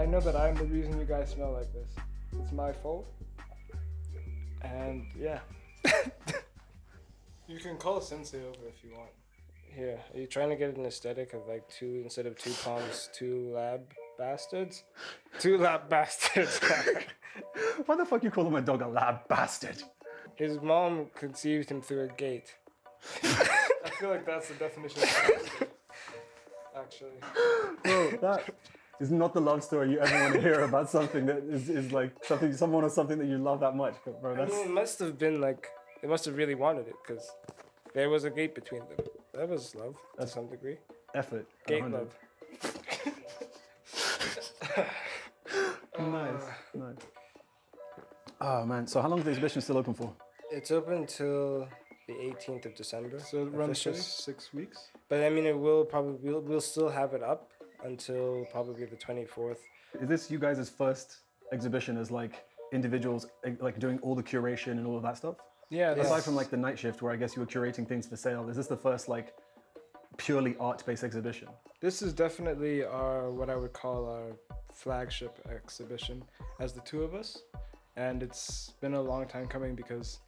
I know that I'm the reason you guys smell like this. It's my fault. And yeah. You can call Sensei over if you want. Here, are you trying to get an aesthetic of like two, instead of two Poms, two lab bastards? Two lab bastards. Why the fuck you call him a dog a lab bastard? His mom conceived him through a gate. I feel like that's the definition of bastard, actually. Bro, that is not the love story you ever want to hear about something that is like someone or something that you love that much. But bro, I that's... mean, it must have been like, they must have really wanted it, because there was a gate between them. That was love, to some degree. effort. Gate 100. love. Nice. Oh man, so how long is the exhibition still open for? It's open till the 18th of December. So it runs for officially. 6 weeks. But I mean, it will probably, we'll still have it up until probably the 24th. Is this you guys' first exhibition as like individuals, like doing all the curation and all of that stuff? Yeah. Aside from like the night shift where I guess you were curating things for sale, is this the first like purely art-based exhibition? This is definitely what I would call our flagship exhibition as the two of us. And it's been a long time coming because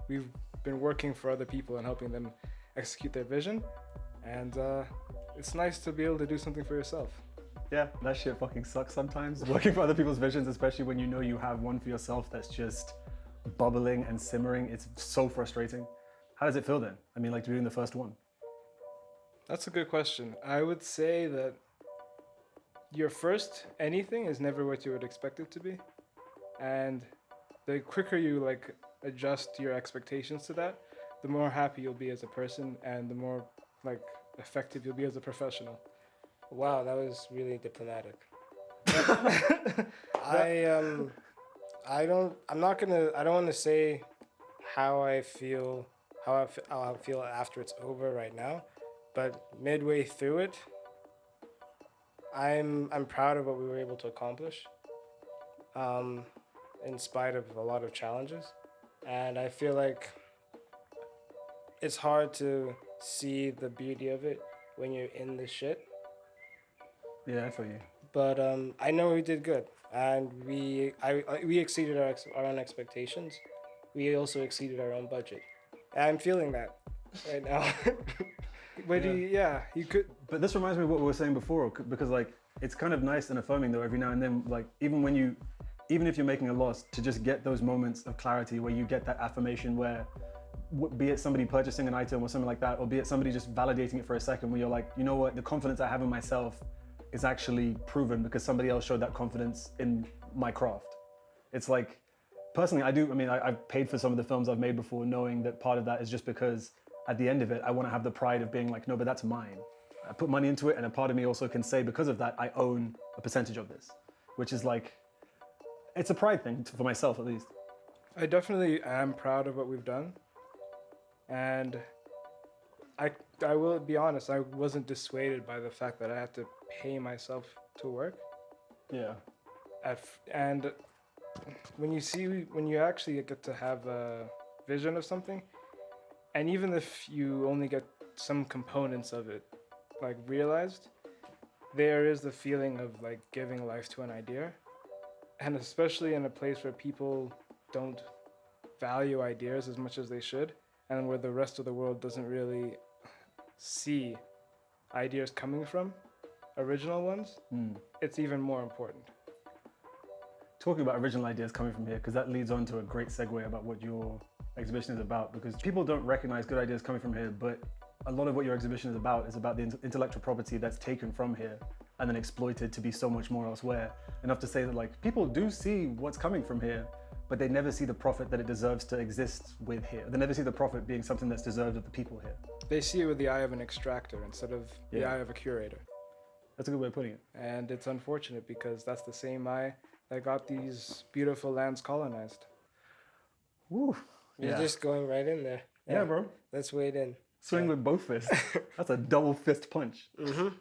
we've been working for other people and helping them execute their vision. And it's nice to be able to do something for yourself. Yeah, that shit fucking sucks sometimes. Working for other people's visions, especially when you know you have one for yourself that's just bubbling and simmering. It's so frustrating. How does it feel then? I mean, like doing the first one. That's a good question. I would say that your first anything is never what you would expect it to be. And the quicker you like adjust your expectations to that, the more happy you'll be as a person and the more like effective you'll be as a professional. Wow, that was really diplomatic. I don't want to say how I feel after it's over right now, but midway through it, I'm proud of what we were able to accomplish, in spite of a lot of challenges, and I feel like it's hard to see the beauty of it when you're in the shit. Yeah, I feel you. But I know we did good, and we exceeded our own expectations. We also exceeded our own budget. And I'm feeling that right now. But you could. But this reminds me of what we were saying before, because like it's kind of nice and affirming though every now and then, like even if you're making a loss, to just get those moments of clarity where you get that affirmation where, be it somebody purchasing an item or something like that, or be it somebody just validating it for a second, where you're like, you know what, the confidence I have in myself is actually proven because somebody else showed that confidence in my craft. It's like, personally, I've paid for some of the films I've made before, knowing that part of that is just because at the end of it, I want to have the pride of being like, no, but that's mine. I put money into it, and a part of me also can say, because of that, I own a percentage of this, which is like, it's a pride thing for myself at least. I definitely am proud of what we've done. And I will be honest, I wasn't dissuaded by the fact that I had to pay myself to work. Yeah. And when you actually get to have a vision of something, and even if you only get some components of it like realized, there is the feeling of like giving life to an idea. And especially in a place where people don't value ideas as much as they should, and where the rest of the world doesn't really see ideas coming from, original ones, it's even more important. Talking about original ideas coming from here, because that leads on to a great segue about what your exhibition is about, because people don't recognize good ideas coming from here, but a lot of what your exhibition is about the intellectual property that's taken from here and then exploited to be so much more elsewhere. Enough to say that like people do see what's coming from here, but they never see the profit that it deserves to exist with here. They never see the profit being something that's deserved of the people here. They see it with the eye of an extractor instead of the eye of a curator. That's a good way of putting it. And it's unfortunate because that's the same eye that got these beautiful lands colonized. Woo. You're just going right in there. Yeah, bro. Let's wade in. Swing with both fists. That's a double fist punch.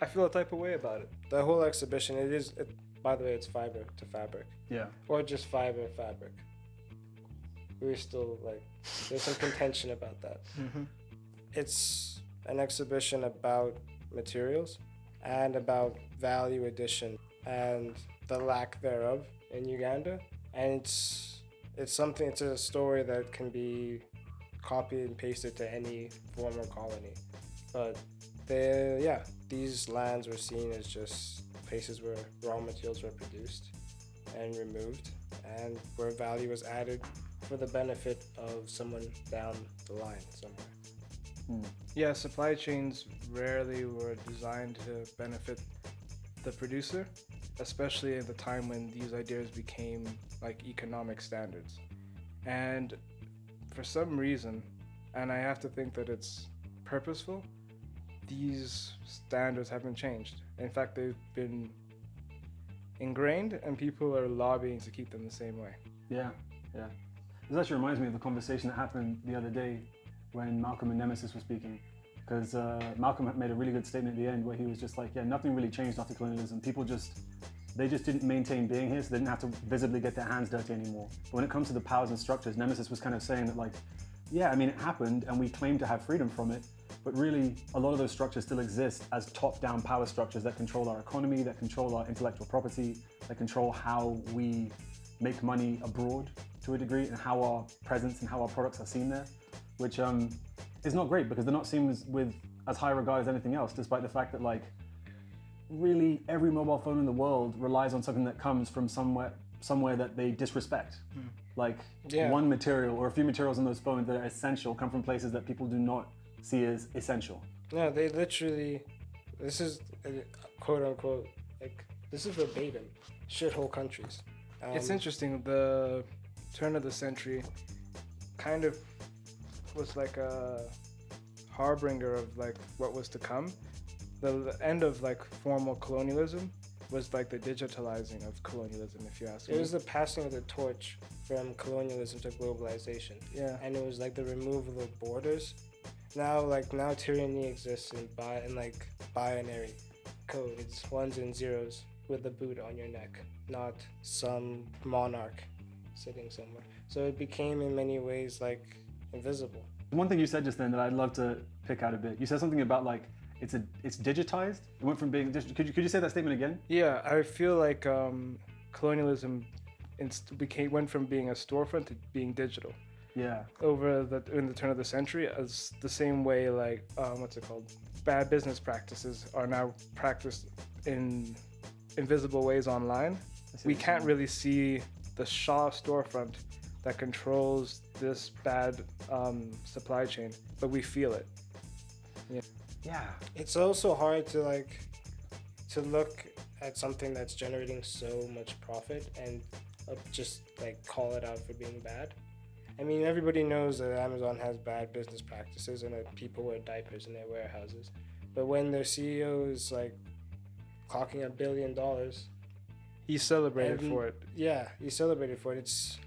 I feel a type of way about it. The whole exhibition, by the way, it's fiber to fabric. Yeah. Or just fiber fabric. We're still like, there's some contention about that. It's an exhibition about materials and about value addition. And the lack thereof in Uganda, and it's something. It's a story that can be copied and pasted to any former colony, but these lands were seen as just places where raw materials were produced and removed, and where value was added for the benefit of someone down the line somewhere. Yeah, supply chains rarely were designed to benefit the producer, especially at the time when these ideas became like economic standards. And for some reason, and I have to think that it's purposeful, these standards haven't changed. In fact, they've been ingrained and people are lobbying to keep them the same way. Yeah. This actually reminds me of the conversation that happened the other day when Malcolm and Nemesis were speaking. Because Malcolm had made a really good statement at the end where he was just like, yeah, nothing really changed after colonialism. People just didn't maintain being here, so they didn't have to visibly get their hands dirty anymore. But when it comes to the powers and structures, Nemesis was kind of saying that like, yeah, I mean, it happened and we claim to have freedom from it, but really a lot of those structures still exist as top-down power structures that control our economy, that control our intellectual property, that control how we make money abroad to a degree and how our presence and how our products are seen there, which is not great because they're not seen with as high regard as anything else, despite the fact that like really every mobile phone in the world relies on something that comes from somewhere that they disrespect. Like one material or a few materials in those phones that are essential come from places that people do not see as essential. No, they literally, this is quote unquote, like this is verbatim, shithole countries. It's interesting, the turn of the century kind of was like a harbinger of like what was to come. The end of like formal colonialism was like the digitalizing of colonialism, if you ask me. It was the passing of the torch from colonialism to globalization. Yeah. And it was like the removal of borders. Now tyranny exists in like binary code. It's ones and zeros with the boot on your neck, not some monarch sitting somewhere. So it became in many ways like invisible. One thing you said just then that I'd love to pick out a bit. You said something about like it's digitized. It went from being could you say that statement again? Yeah, I feel like colonialism went from being a storefront to being digital. Yeah. In the turn of the century, as the same way like what's it called? Bad business practices are now practiced in invisible ways online. We can't really see the Shaw storefront that controls this bad supply chain, but we feel it. Yeah. It's also hard to look at something that's generating so much profit and just like call it out for being bad. I mean, everybody knows that Amazon has bad business practices and that people wear diapers in their warehouses. But when their CEO is like clocking $1 billion, he celebrated for it. Yeah, he celebrated for it. It's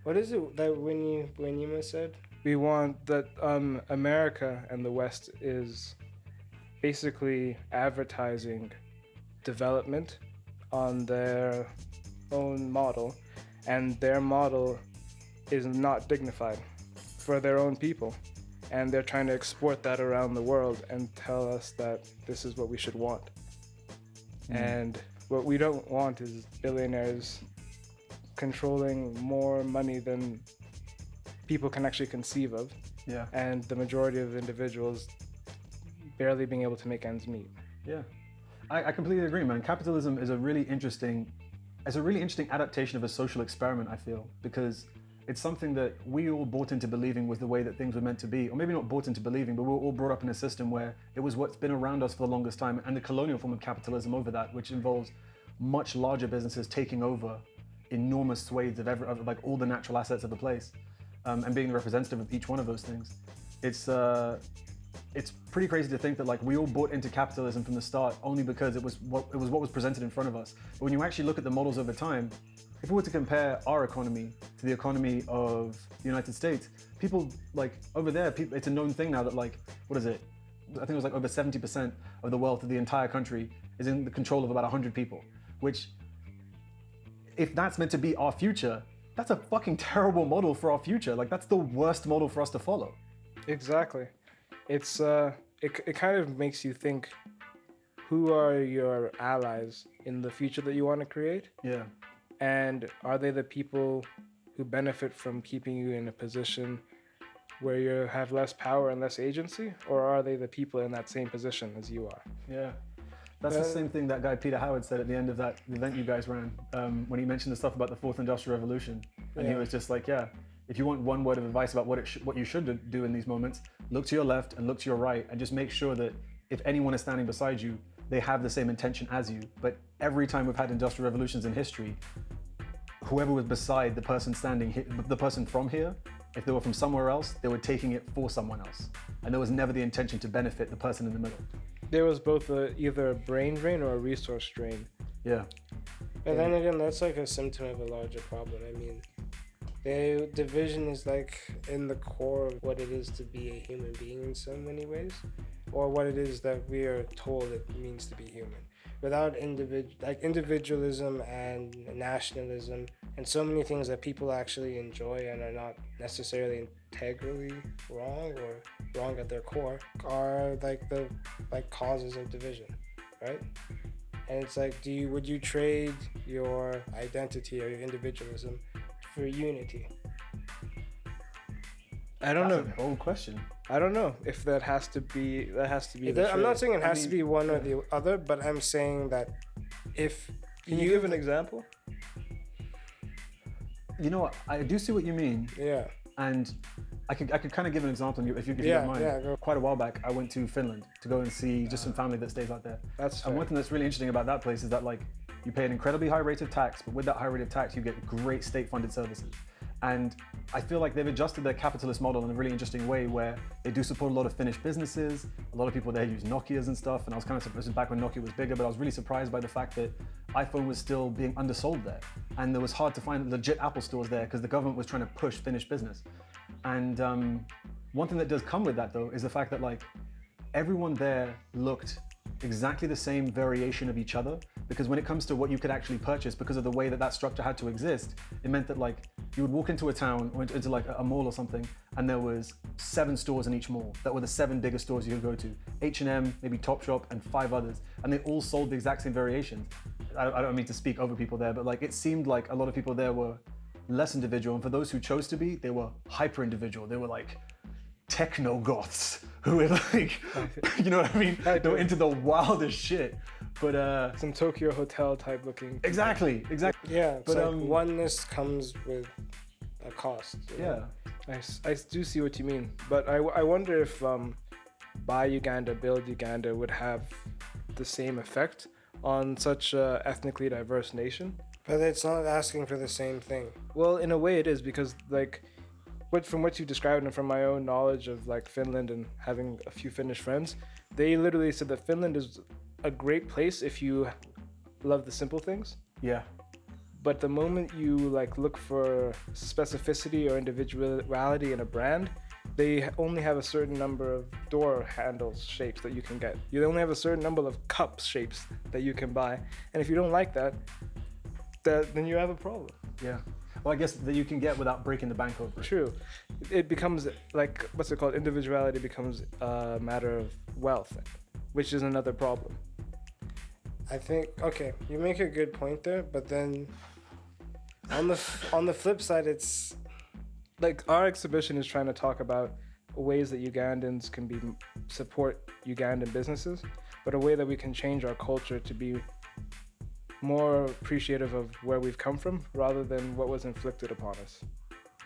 what is it that Wanyima said? We want that America and the West is basically advertising development on their own model, and their model is not dignified for their own people, and they're trying to export that around the world and tell us that this is what we should want. And what we don't want is billionaires controlling more money than people can actually conceive of, and the majority of individuals barely being able to make ends meet. Yeah, I completely agree, man. Capitalism is a really interesting adaptation of a social experiment, I feel, because it's something that we all bought into believing was the way that things were meant to be, or maybe not bought into believing, but we were all brought up in a system where it was what's been around us for the longest time, and the colonial form of capitalism over that, which involves much larger businesses taking over enormous swathes of like all the natural assets of the place, and being the representative of each one of those things. It's pretty crazy to think that like we all bought into capitalism from the start only because it was what was presented in front of us. But when you actually look at the models over time, if we were to compare our economy to the economy of the United States, people like over there, it's a known thing now that like, what is it? I think it was like over 70% of the wealth of the entire country is in the control of about 100 people, which if that's meant to be our future, that's a fucking terrible model for our future. Like that's the worst model for us to follow. Exactly. It's it kind of makes you think, who are your allies in the future that you want to create? Yeah. And are they the people who benefit from keeping you in a position where you have less power and less agency? Or are they the people in that same position as you are? Yeah. That's the same thing that guy Peter Howard said at the end of that event you guys ran, when he mentioned the stuff about the fourth industrial revolution. And he was just like, yeah, if you want one word of advice about what you should do in these moments, look to your left and look to your right and just make sure that if anyone is standing beside you, they have the same intention as you. But every time we've had industrial revolutions in history, whoever was beside the person the person from here, if they were from somewhere else, they were taking it for someone else. And there was never the intention to benefit the person in the middle. There was both either a brain drain or a resource drain. Yeah. But then again, that's like a symptom of a larger problem. I mean, the division is like in the core of what it is to be a human being in so many ways, or what it is that we are told it means to be human. Without individualism and nationalism and so many things that people actually enjoy and are not necessarily integrally wrong or wrong at their core, are like the causes of division, right? And it's like, would you trade your identity or your individualism for unity? I don't know. That's an old question. I don't know if that has to be I'm not saying it has to be one or the other, but I'm saying that if Can you give an example? You know what? I do see what you mean. Yeah. And I could kind of give an example if you don't mind. Yeah, Quite a while back, I went to Finland to go and see just some family that stays out there. That's fair. And one thing that's really interesting about that place is that like you pay an incredibly high rate of tax, but with that high rate of tax, you get great state-funded services. And I feel like they've adjusted their capitalist model in a really interesting way where they do support a lot of Finnish businesses. A lot of people there use Nokias and stuff. And I was kind of surprised, this was back when Nokia was bigger, but I was really surprised by the fact that iPhone was still being undersold there. And it was hard to find legit Apple stores there because the government was trying to push Finnish business. And one thing that does come with that though is the fact that like everyone there looked exactly the same variation of each other, because when it comes to what you could actually purchase, because of the way that that structure had to exist, it meant that like you would walk into a town or into like a mall or something, and there was 7 stores in each mall that were the 7 biggest stores you could go to. H&M, maybe Topshop, and 5 others, and they all sold the exact same variations. I don't mean to speak over people there, but like it seemed like a lot of people there were less individual, and for those who chose to be, they were hyper individual. They were like techno goths who were like, you know what I mean? They were into the wildest shit. But some Tokyo hotel type looking. Exactly. Yeah, it's But, like oneness comes with a cost. You know? I do see what you mean, but I wonder if Buy Uganda, Build Uganda would have the same effect on such a ethnically diverse nation. But it's not asking for the same thing. Well, in a way it is, because like from what you described and from my own knowledge of like Finland and having a few Finnish friends, they literally said that Finland is a great place if you love the simple things. Yeah. But the moment you like look for specificity or individuality in a brand, they only have a certain number of door handles shapes that you can get. You only have a certain number of cup shapes that you can buy. And if you don't like that, then you have a problem. Yeah. Well, I guess that you can get without breaking the bank over it. True. It becomes like, what's it called? Individuality becomes a matter of wealth, which is another problem. I think, okay, you make a good point there, but then on the flip side, it's like our exhibition is trying to talk about ways that Ugandans can support Ugandan businesses, but a way that we can change our culture to be more appreciative of where we've come from rather than what was inflicted upon us.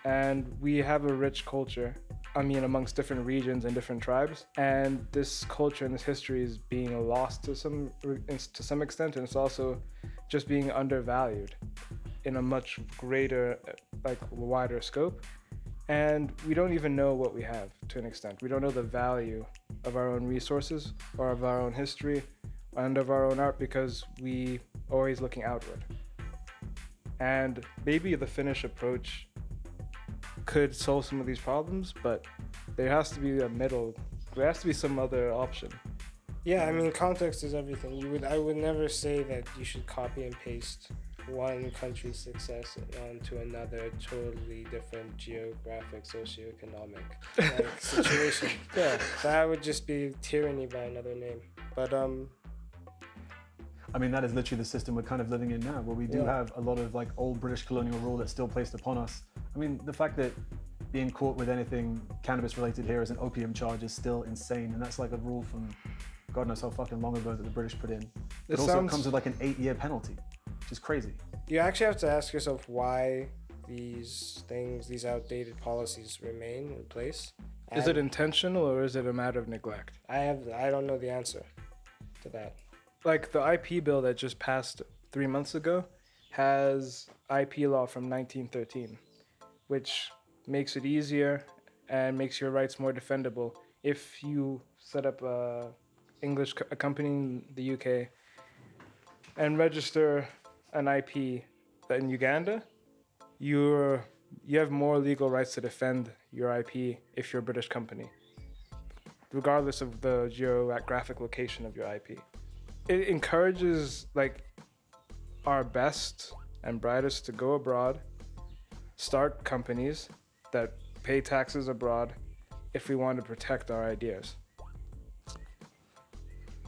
And we have a rich culture, amongst different regions and different tribes, and this culture and this history is being lost to some extent, and it's also just being undervalued in a much greater, wider scope. And we don't even know what we have to an extent. We don't know the value of our own resources or of our own history and of our own art because we always looking outward. And maybe the Finnish approach could solve some of these problems, but there has to be there has to be some other option. Yeah, context is everything. I would never say that you should copy and paste one country's success onto another totally different geographic, socioeconomic situation. Yeah, that would just be tyranny by another name. But I mean, that is literally the system we're kind of living in now, where we do Yeah. have a lot of like old British colonial rule that's still placed upon us. I mean, the fact that being caught with anything cannabis related here as an opium charge is still insane. And that's like a rule from God knows how fucking long ago that the British put in. But This also sounds- it comes with like an 8-year penalty, which is crazy. You actually have to ask yourself why these outdated policies remain in place. Is it And intentional or is it a matter of neglect? I don't know the answer to that. Like the IP bill that just passed 3 months ago has IP law from 1913, which makes it easier and makes your rights more defendable. If you set up a company in the UK and register an IP in Uganda, you have more legal rights to defend your IP if you're a British company, regardless of the geographic location of your IP. It encourages like our best and brightest to go abroad, start companies that pay taxes abroad if we want to protect our ideas.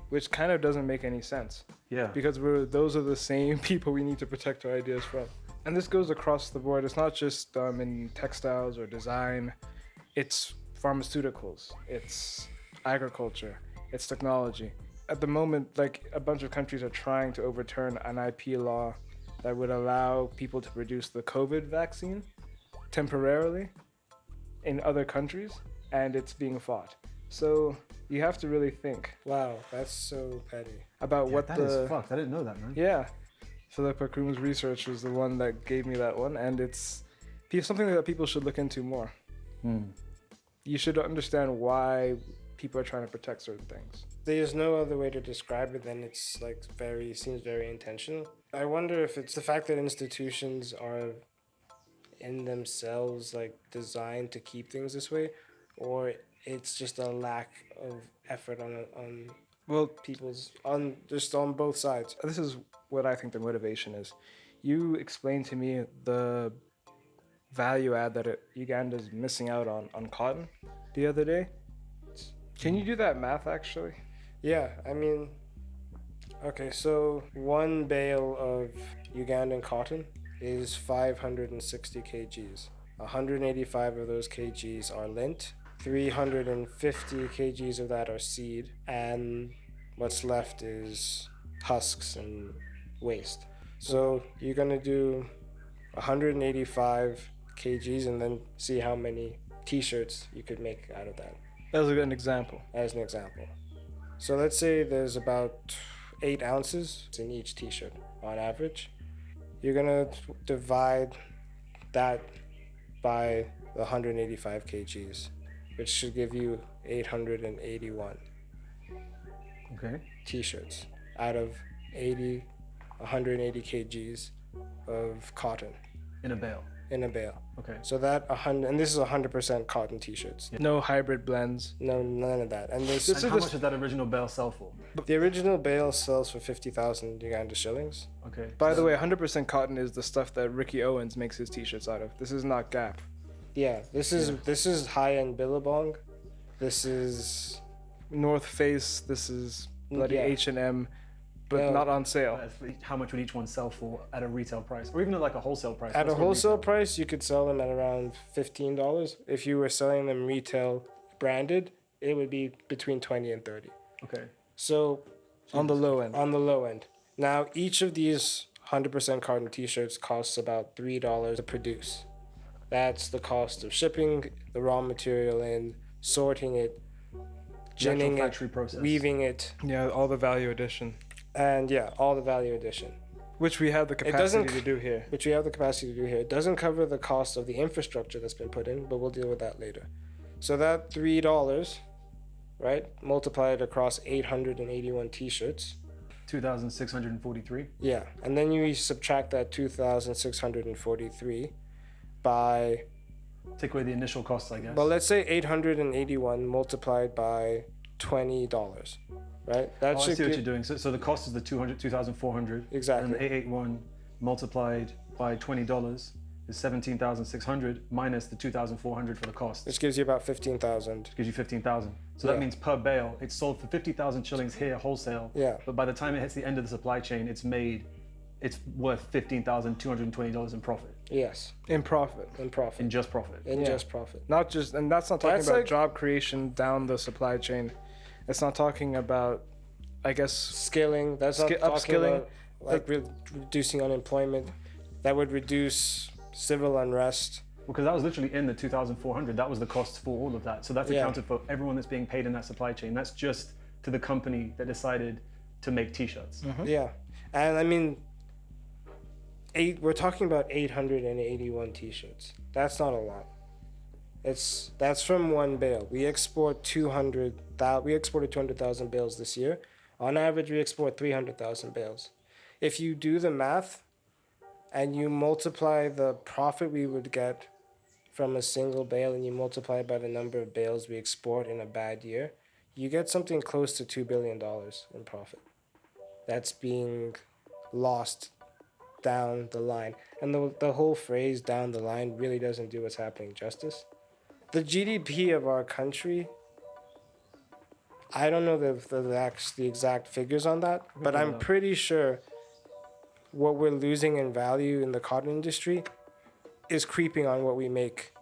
Which kind of doesn't make any sense Yeah. because those are the same people we need to protect our ideas from. And this goes across the board. It's not just in textiles or design. It's pharmaceuticals. It's agriculture. It's technology. At the moment, like a bunch of countries are trying to overturn an IP law that would allow people to produce the COVID vaccine temporarily in other countries, and it's being fought. So you have to really think Wow, that's so petty. about Yeah, what that the is fucked. I didn't know that, man. yeah. Philippa Kroom's research was the one that gave me that one, and it's something that people should look into more. You should understand why people are trying to protect certain things. There's no other way to describe it than it's like seems very intentional. I wonder if it's the fact that institutions are in themselves like designed to keep things this way, or it's just a lack of effort on Well, people's on both sides. this is what I think the motivation is. You explained to me the value add that Uganda is missing out on cotton the other day. Can you do that math actually? Yeah, I mean, okay, so one bale of Ugandan cotton is 560 kgs. 185 of those kgs are lint, 350 kgs of that are seed, and what's left is husks and waste. So you're gonna do 185 kgs and then see how many t-shirts you could make out of that, That was an example. as an example. So let's say there's about 8 ounces in each t-shirt on average. You're gonna divide that by the 185 kgs, which should give you 881 Okay. t-shirts out of 180 kgs of cotton In a bale. in a bale. Okay. So that 100, and this is 100% cotton t-shirts. No hybrid blends. No, none of that. And this, This And is how the- much did that original bale sell for? the original bale sells for 50,000 Uganda shillings. Okay. By the way, 100% cotton is the stuff that Ricky Owens makes his t-shirts out of. This is not Gap. Yeah, this is high-end Billabong. This is North Face, this is bloody Yeah. H&M, but Yeah. not on sale. How much would each one sell for at a retail price, or even at like a wholesale price? at a Let's go wholesale retail. price. You could sell them at around $15. If you were selling them retail branded, it would be between 20 and 30. Okay. So On the low end. on the low end. Now, each of these 100% cotton t-shirts costs about $3 to produce. That's the cost of shipping the raw material in, sorting it, The actual ginning it, factory process. weaving it, Yeah, all the value addition, and yeah, all the value addition, which we have the doesn't- capacity to do here. which we have the capacity to do here. It doesn't cover the cost of the infrastructure that's been put in, but we'll deal with that later. So that $3, right, multiplied across 881 t-shirts. 2,643. Yeah, and then you subtract that 2,643 by, Take away the initial costs, I guess. well, let's say 881 multiplied by $20, right? That I see should what give, you're doing. So the cost is the 2,400. Exactly. And 881 multiplied by $20 is 17,600 minus the 2,400 for the cost. Which gives you about 15,000. Gives you 15,000. So Yeah. that means per bale, it's sold for 50,000 shillings here wholesale. Yeah. But by the time it hits the end of the supply chain, it's worth $15,220 in profit. Yes, In profit. in profit. In just profit. In Yeah. just profit. Not just, and that's not talking That's about like- job creation down the supply chain. It's not talking about, I guess, Skilling. That's not talking upskilling. about like reducing unemployment. That would reduce civil unrest. Because that was literally in the 2,400. That was the cost for all of that. So that's Yeah. accounted for everyone that's being paid in that supply chain. That's just to the company that decided to make t-shirts. Yeah, and I mean, we're talking about 881 T-shirts. That's not a lot. That's from one bale. We exported 200,000 bales this year. On average, we export 300,000 bales. If you do the math, and you multiply the profit we would get from a single bale, and you multiply it by the number of bales we export in a bad year, you get something close to $2 billion in profit. That's being lost down the line. And the whole phrase down the line really doesn't do what's happening justice. The GDP of our country, I don't know the exact figures on that, but I'm pretty sure what we're losing in value in the cotton industry is creeping on what we make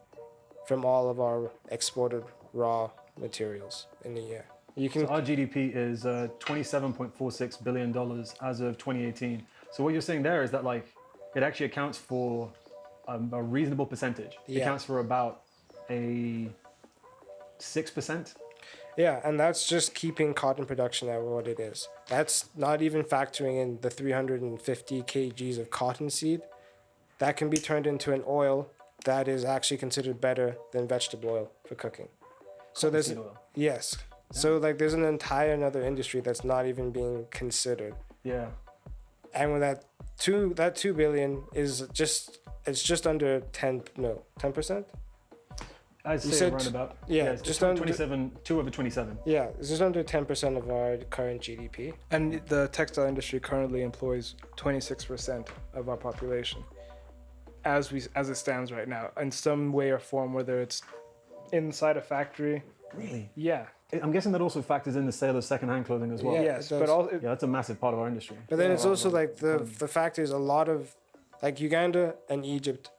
from all of our exported raw materials in a year. You can So our GDP is $27.46 billion as of 2018. So what you're saying there is that like it actually accounts for a reasonable percentage. It Yeah. accounts for about a 6%. Yeah, and that's just keeping cotton production at what it is. That's not even factoring in the 350 kgs of cottonseed that can be turned into an oil that is actually considered better than vegetable oil for cooking. So there's Cottonseed oil. yes. So like there's an entire another industry that's not even being considered. Yeah. And with that 2 billion is just under 10%. I'd say said around about. yeah, it's just 27, 2 over 27. Yeah, it's just under 10% of our current GDP. and the textile industry currently employs 26% of our population, as it stands right now, in some way or form, whether it's inside a factory. Really? Yeah. I'm guessing that also factors in the sale of secondhand clothing as well. Yeah, Yes, it but does. all Yeah, that's a massive part of our industry. But then Yeah, it's also like the fact is a lot of like Uganda and Egypt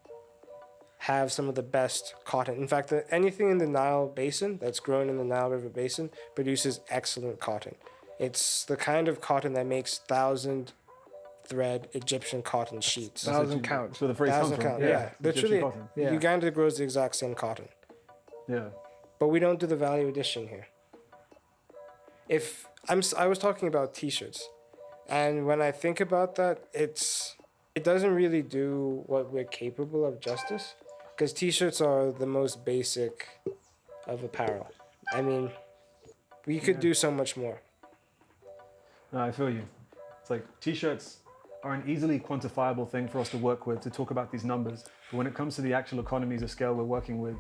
have some of the best cotton. In fact, anything in the Nile Basin that's grown in the Nile River Basin produces excellent cotton. It's the kind of cotton that makes 1,000 thread Egyptian cotton sheets. That's 1,000 what you- count. That's where the phrase comes 1,000 from. count, yeah. Egyptian Literally, cotton. Yeah. Uganda grows the exact same cotton, Yeah. but we don't do the value addition here. I was talking about T-shirts, and when I think about that, it doesn't really do what we're capable of justice, because T-shirts are the most basic of apparel. I mean, we could do so much more. No, I feel you. It's like t-shirts are an easily quantifiable thing for us to work with to talk about these numbers. But when it comes to the actual economies of scale we're working with,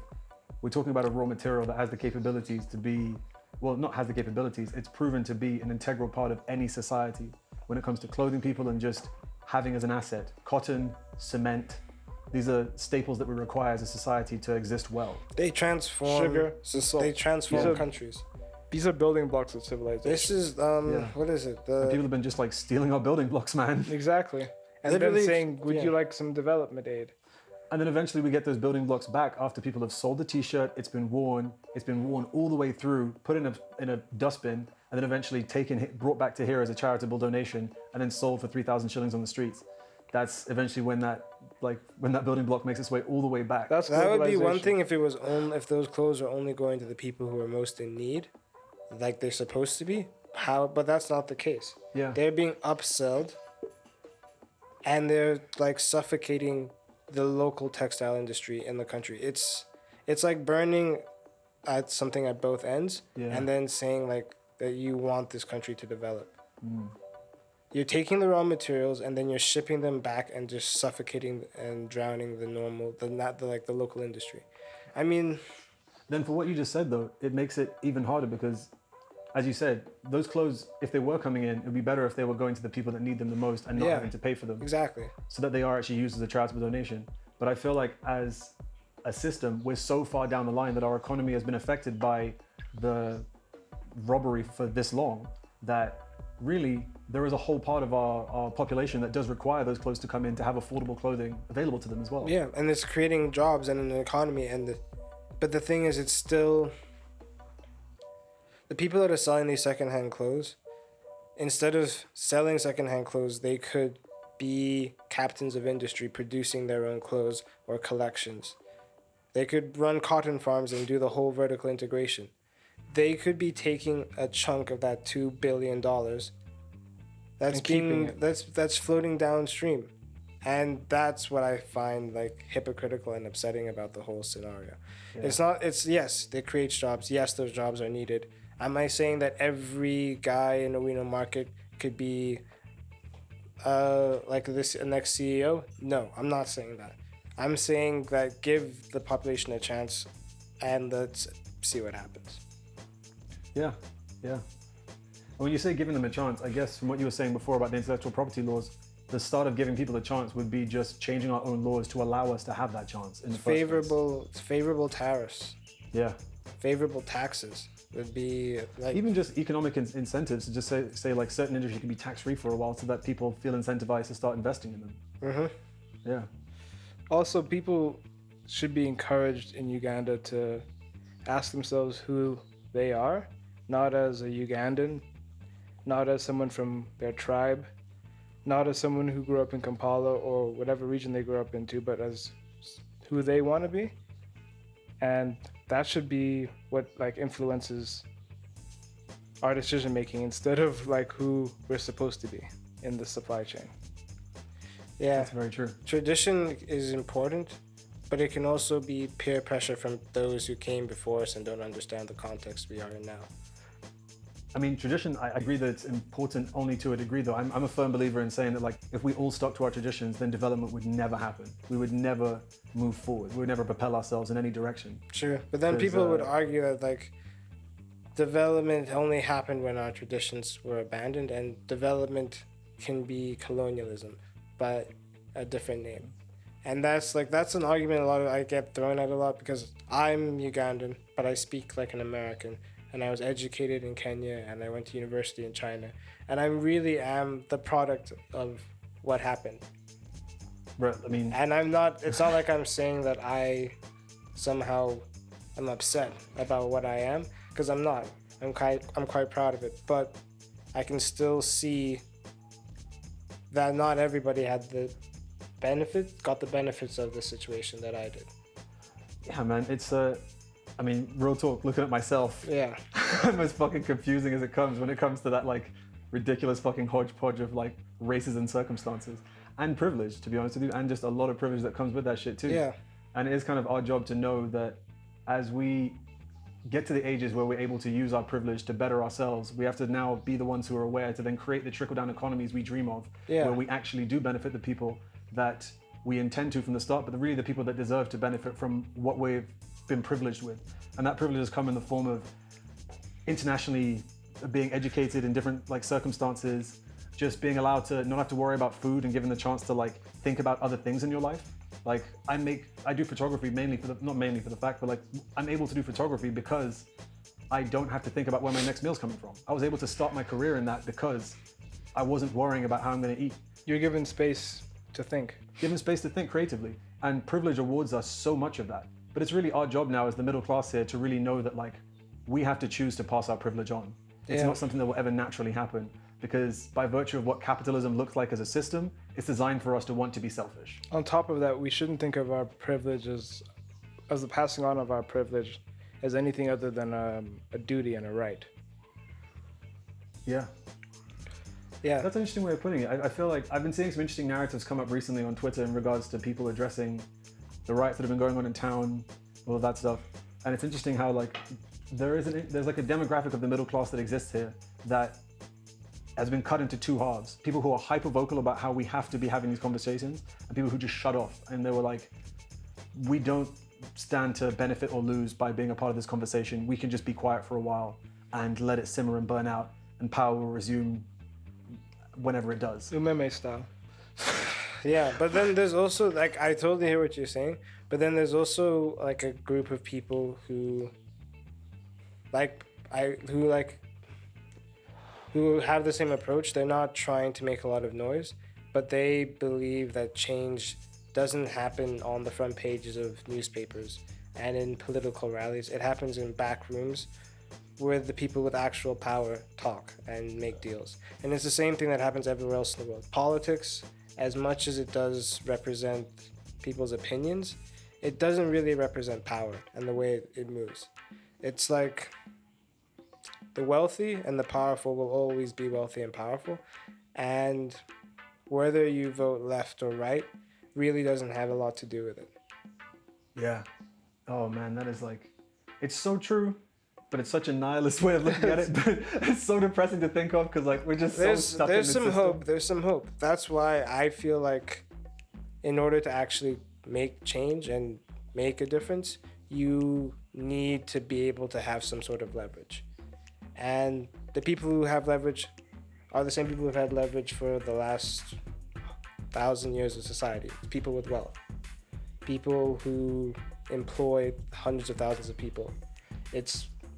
we're talking about a raw material that has the capabilities to be, well, not has the capabilities, it's proven to be an integral part of any society when it comes to clothing people and just having as an asset. Cotton, cement, these are staples that we require as a society to exist well. They transform Sugar, They transform These are- countries. These are building blocks of civilization. This is Yeah. what is it? And people have been just like stealing our building blocks, man. Exactly. And then Literally, saying, would yeah. you like some development aid? And then eventually we get those building blocks back after people have sold the t-shirt, it's been worn all the way through, put in a dustbin, and then eventually brought back to here as a charitable donation, and then sold for 3,000 shillings on the streets. That's eventually when that building block makes its way all the way back. That's That would be one globalization. thing if those clothes are only going to the people who are most in need, like they're supposed to be. But that's not the case. Yeah. They're being upsold, and they're like suffocating the local textile industry in the country. It's like burning at something at both ends, Yeah. and then saying like that you want this country to develop. You're taking the raw materials and then you're shipping them back and just suffocating and drowning the local industry. I mean, Then for what you just said though, it makes it even harder because, as you said, those clothes, if they were coming in, it would be better if they were going to the people that need them the most and not Yeah. having to pay for them, exactly. so that they are actually used as a charitable donation. But I feel like as a system, we're so far down the line that our economy has been affected by the robbery for this long that really there is a whole part of our population that does require those clothes to come in to have affordable clothing available to them as well. Yeah, and it's creating jobs and an economy, but the thing is, it's still the people that are selling these secondhand clothes. Instead of selling secondhand clothes, they could be captains of industry producing their own clothes or collections. They could run cotton farms and do the whole vertical integration. They could be taking a chunk of that $2 billion that's floating downstream. And that's what I find like hypocritical and upsetting about the whole scenario. Yeah. Yes, it creates jobs. Yes, those jobs are needed. Am I saying that every guy in the Reno market could be like this next CEO? No, I'm not saying that. I'm saying that give the population a chance and let's see what happens. Yeah. When you say giving them a chance, I guess from what you were saying before about the intellectual property laws, the start of giving people a chance would be just changing our own laws to allow us to have that chance in the first place. It's favorable tariffs. Yeah. Favorable taxes would be like... Even just economic incentives to just say like certain industry can be tax-free for a while so that people feel incentivized to start investing in them. Mm-hmm. Yeah. Also, people should be encouraged in Uganda to ask themselves who they are, not as a Ugandan, not as someone from their tribe, not as someone who grew up in Kampala or whatever region they grew up into, but as who they want to be. And that should be what like influences our decision making instead of like who we're supposed to be in the supply chain. Yeah, that's very true. Tradition is important, but it can also be peer pressure from those who came before us and don't understand the context we are in now. I mean, tradition, I agree that it's important only to a degree though. I'm a firm believer in saying that like, if we all stuck to our traditions, then development would never happen. We would never move forward. We would never propel ourselves in any direction. Sure, but then people would argue that like, development only happened when our traditions were abandoned, and development can be colonialism, but a different name. And that's an argument I get thrown at a lot because I'm Ugandan, but I speak like an American. And I was educated in Kenya, and I went to university in China. And I really am the product of what happened. Right, I mean... And it's not like I'm saying that I somehow am upset about what I am, because I'm not. I'm quite proud of it. But I can still see that not everybody got the benefits of the situation that I did. Yeah, man, it's I mean, real talk, looking at myself, yeah, I'm as fucking confusing as it comes when it comes to that like ridiculous fucking hodgepodge of like races and circumstances and privilege, to be honest with you, and just a lot of privilege that comes with that shit too. Yeah. And it is kind of our job to know that as we get to the ages where we're able to use our privilege to better ourselves, we have to now be the ones who are aware to then create the trickle-down economies we dream of, where we actually do benefit the people that we intend to from the start, but really the people that deserve to benefit from what we've been privileged with. And that privilege has come in the form of internationally being educated in different like circumstances, just being allowed to not have to worry about food and given the chance to like think about other things in your life. Like I do photography not mainly for the fact, but like I'm able to do photography because I don't have to think about where my next meal's coming from. I was able to start my career in that because I wasn't worrying about how I'm going to eat. You're given space to think. Given space to think creatively, and privilege awards us so much of that. But it's really our job now as the middle class here to really know that like we have to choose to pass our privilege on. It's not something that will ever naturally happen, because by virtue of what capitalism looks like as a system, it's designed for us to want to be selfish. On top of that, we shouldn't think of our privilege as the passing on of our privilege as anything other than a duty and a right. Yeah. Yeah. That's an interesting way of putting it. I feel like I've been seeing some interesting narratives come up recently on Twitter in regards to people addressing the riots that have been going on in town, all of that stuff. And it's interesting how like there's like a demographic of the middle class that exists here that has been cut into two halves. People who are hyper vocal about how we have to be having these conversations, and people who just shut off. And they were like, we don't stand to benefit or lose by being a part of this conversation. We can just be quiet for a while and let it simmer and burn out, and power will resume whenever it does. Umeme style. Yeah, but then there's also like I totally hear what you're saying, but then there's also like a group of people who like who have the same approach. They're not trying to make a lot of noise, but they believe that change doesn't happen on the front pages of newspapers and in political rallies. It happens in back rooms where the people with actual power talk and make deals. And it's the same thing that happens everywhere else in the world. Politics, as much as it does represent people's opinions, it doesn't really represent power and the way it moves. It's like the wealthy and the powerful will always be wealthy and powerful. And whether you vote left or right really doesn't have a lot to do with it. Yeah. Oh man, that is like, it's so true, but it's such a nihilist way of looking at it. But it's so depressing to think of because like we're just so stuck in the system. There's some hope. That's why I feel like in order to actually make change and make a difference, you need to be able to have some sort of leverage. And the people who have leverage are the same people who've had leverage for the last 1,000 years of society. People with wealth. People who employ hundreds of thousands of people.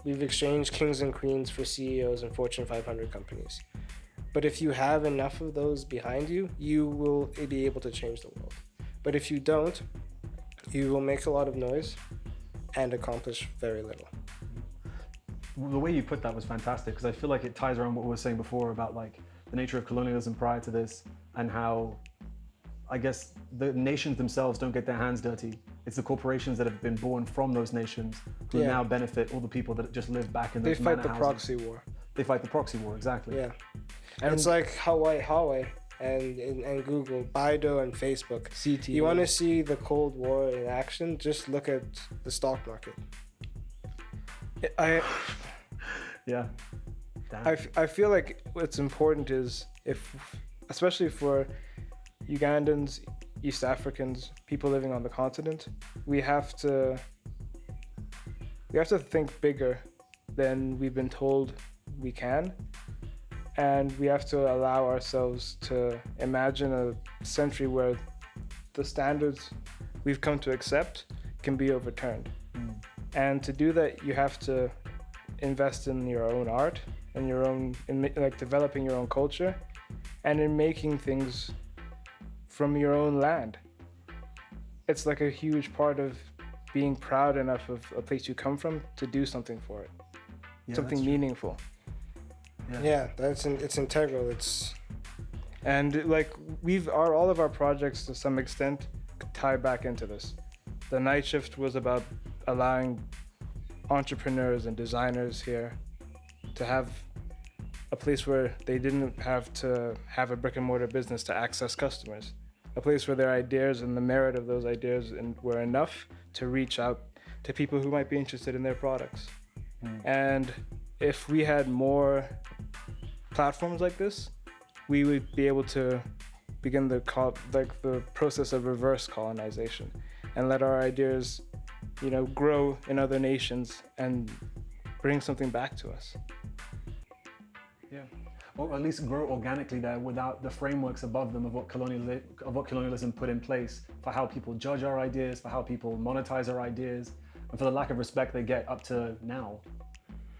We've exchanged kings and queens for CEOs and Fortune 500 companies. But if you have enough of those behind you, you will be able to change the world. But if you don't, you will make a lot of noise and accomplish very little. The way you put that was fantastic because I feel like it ties around what we were saying before about like the nature of colonialism prior to this and how I guess the nations themselves don't get their hands dirty. It's the corporations that have been born from those nations who now benefit all the people that just live back in those manor houses. They fight the proxy war. They fight the proxy war, exactly. Yeah. And it's like Huawei and Google, Baidu and Facebook. CT. You want to see the Cold War in action? Just look at the stock market. Yeah. Damn. I feel like what's important is especially for Ugandans, East Africans, people living on the continent, we have to think bigger than we've been told we can, and we have to allow ourselves to imagine a century where the standards we've come to accept can be overturned. And to do that, you have to invest in your own art and developing your own culture and in making things from your own land. It's like a huge part of being proud enough of a place you come from to do something for it, something meaningful. It's integral. And like all of our projects to some extent tie back into this. The night shift was about allowing entrepreneurs and designers here to have a place where they didn't have to have a brick and mortar business to access customers. A place where their ideas and the merit of those ideas were enough to reach out to people who might be interested in their products. And if we had more platforms like this, we would be able to begin the process of reverse colonization and let our ideas, grow in other nations and bring something back to us. Yeah. Or at least grow organically there without the frameworks above them of what colonialism put in place for how people judge our ideas, for how people monetize our ideas, and for the lack of respect they get up to now.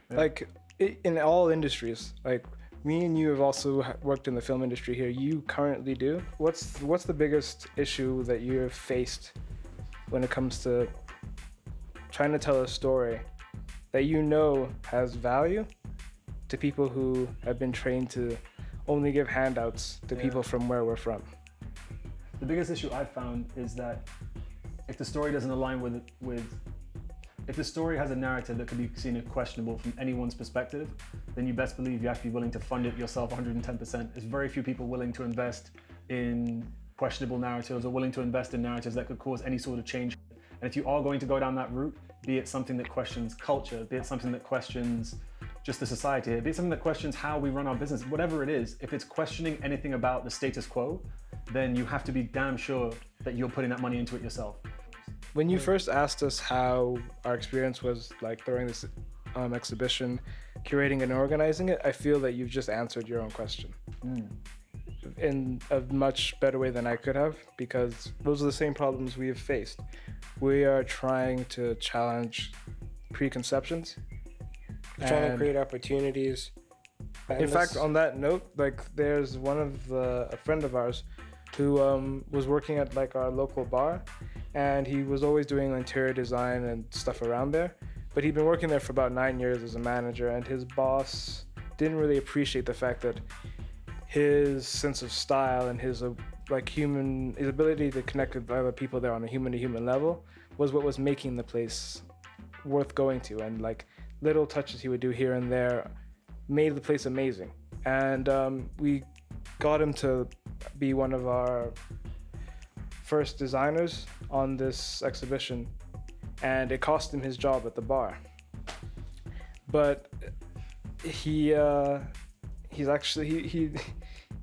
Yeah. Like in all industries, like me and you have also worked in the film industry here. You currently do. What's the biggest issue that you have faced when it comes to trying to tell a story that has value to people who have been trained to only give handouts to people from where we're from? The biggest issue I've found is that if the story doesn't align if the story has a narrative that could be seen as questionable from anyone's perspective, then you best believe you have to be willing to fund it yourself 110%. There's very few people willing to invest in questionable narratives or willing to invest in narratives that could cause any sort of change. And if you are going to go down that route, be it something that questions culture, be it something that questions just the society, be it something that questions how we run our business, whatever it is, if it's questioning anything about the status quo, then you have to be damn sure that you're putting that money into it yourself. When you first asked us how our experience was like during this exhibition, curating and organizing it, I feel that you've just answered your own question. in a much better way than I could have, because those are the same problems we have faced. We are trying to challenge preconceptions. We're trying to And create opportunities. in fact, on that note, like there's a friend of ours who was working at like our local bar, and he was always doing interior design and stuff around there. But he'd been working there for about 9 years as a manager, and his boss didn't really appreciate the fact that his sense of style and his his ability to connect with other people there on a human to human level was what was making the place worth going to. And like little touches he would do here and there made the place amazing. And we got him to be one of our first designers on this exhibition, and it cost him his job at the bar. But he's actually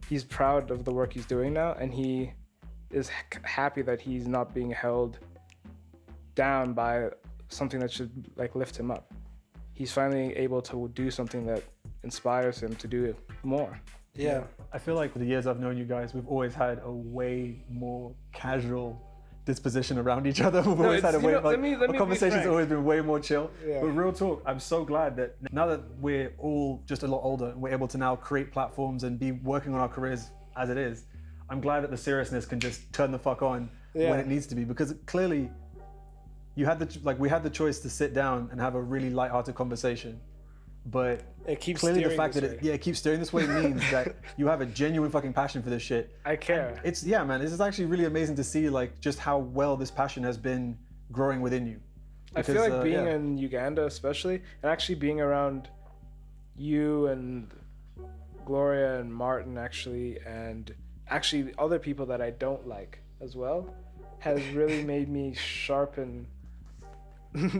he's proud of the work he's doing now, and he is happy that he's not being held down by something that should like lift him up. He's finally able to do something that inspires him to do more. Yeah. I feel like for the years I've known you guys, we've always had a way more casual disposition around each other. We've always had a way, our conversation's always been way more chill. Yeah. But real talk, I'm so glad that now that we're all just a lot older and we're able to now create platforms and be working on our careers as it is, I'm glad that the seriousness can just turn the fuck on when it needs to be, because clearly we had the choice to sit down and have a really lighthearted conversation. But it keeps clearly the fact that way. it keeps steering this way means that you have a genuine fucking passion for this shit. I care. And man, this is actually really amazing to see like just how well this passion has been growing within you. Because, I feel like being in Uganda especially, and actually being around you and Gloria and Martin and actually other people that I don't like as well, has really made me sharpen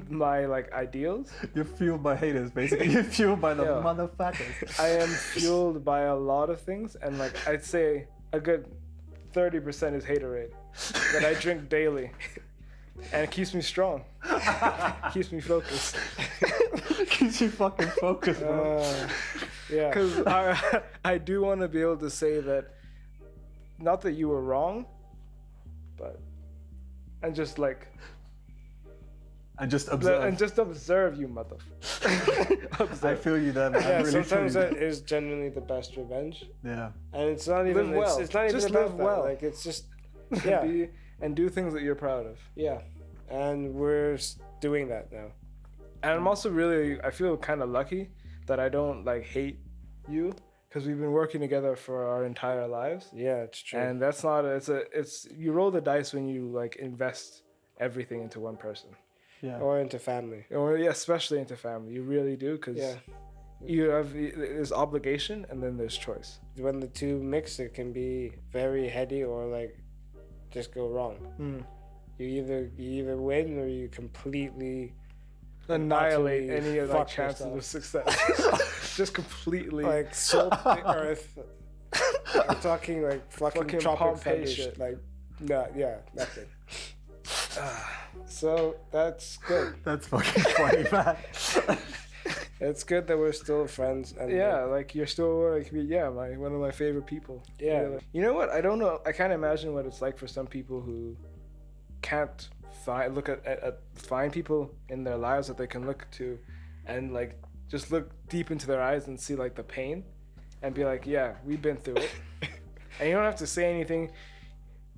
my like ideals. You're fueled by haters, basically. You're fueled by the motherfuckers. I am fueled by a lot of things, and like I'd say a good 30% is haterade that I drink daily, and it keeps me strong. Keeps me focused. Keeps you fucking focused, bro. Yeah. Because I do want to be able to say that, not that you were wrong, but and just like. And just observe. And just observe, you motherfucker. I feel you there, man. Yeah, really sometimes that is genuinely the best revenge. Yeah. And it's not even live well. It's not just even about live that. well. Like it's just and do things that you're proud of. Yeah. And we're doing that now. And I'm also I feel kind of lucky that I don't like hate you, because we've been working together for our entire lives. Yeah, it's true. And that's not it's you roll the dice when you like invest everything into one person. Yeah. Or into family. Or especially into family. You really do, because you have there's obligation and then there's choice. When the two mix, it can be very heady or like just go wrong. Mm. You either win or you completely annihilate any of like fuck chances yourself. of success. Just completely like salt the earth. I'm talking like fucking tropic Pompeii thunder shit. Like, nothing. So that's good. That's fucking funny, man. It's good that we're still friends. And like you're still like one of my favorite people. Yeah. Really. You know what? I don't know. I can't imagine what it's like for some people who can't find people in their lives that they can look to, and like just look deep into their eyes and see like the pain, and be like, yeah, we've been through it. And you don't have to say anything.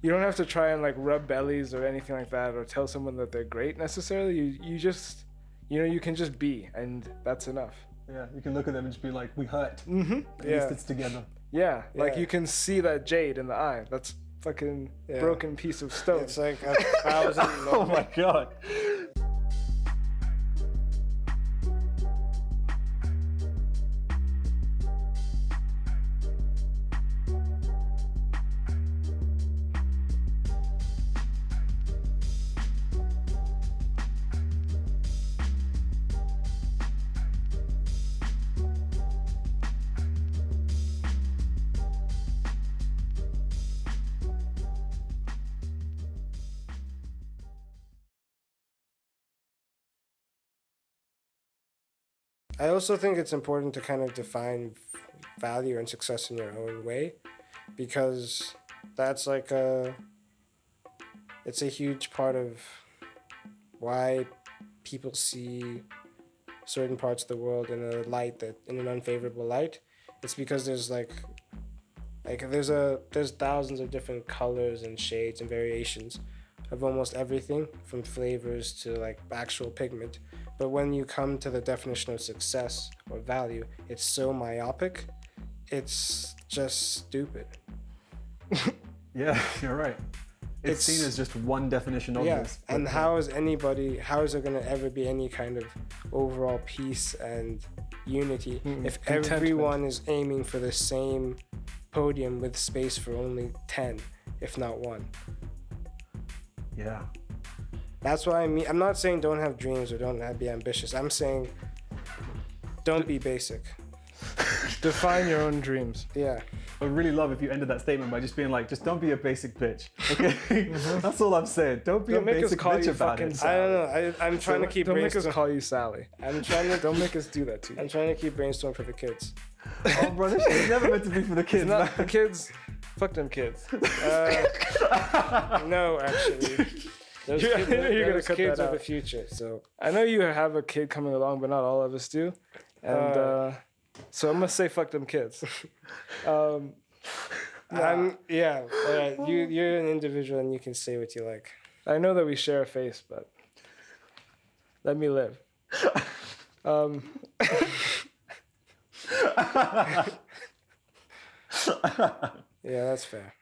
You don't have to try and like rub bellies or anything like that, or tell someone that they're great necessarily. You just, you can just be, and that's enough. Yeah, you can look at them and just be like, we hurt. Mm-hmm. At least it's together. Yeah, like you can see that jade in the eye. That's fucking broken piece of stone. It's like 1,000. Oh my god. I also think it's important to kind of define value and success in your own way. because that's like it's a huge part of why people see certain parts of the world in an unfavorable light. It's because there's there's thousands of different colors and shades and variations of almost everything, from flavors to like actual pigment. But when you come to the definition of success or value, it's so myopic, it's just stupid. Yeah, you're right. It's seen as just one definition of this. And how is there going to ever be any kind of overall peace and unity if everyone is aiming for the same podium with space for only 10, if not one? Yeah. That's what I mean. I'm not saying don't have dreams or be ambitious. I'm saying don't be basic. Define your own dreams. Yeah. I would really love if you ended that statement by just being like, just don't be a basic bitch. Okay? That's all I'm saying. Don't be a basic bitch about it. I don't know. I'm trying to keep Don't make Brainstorm. us call you Sally. Don't make us do that to you. I'm trying to keep Brainstorm for the kids. Oh, bro, this shit is never meant to be for the kids. Not the kids. Fuck them kids. No, actually. Those You're gonna those cut kids that are the out. future. So I know you have a kid coming along, but not all of us do. And so I'm gonna say fuck them kids. all right, you're an individual and you can say what you like. I know that we share a face, but let me live. Yeah, that's fair.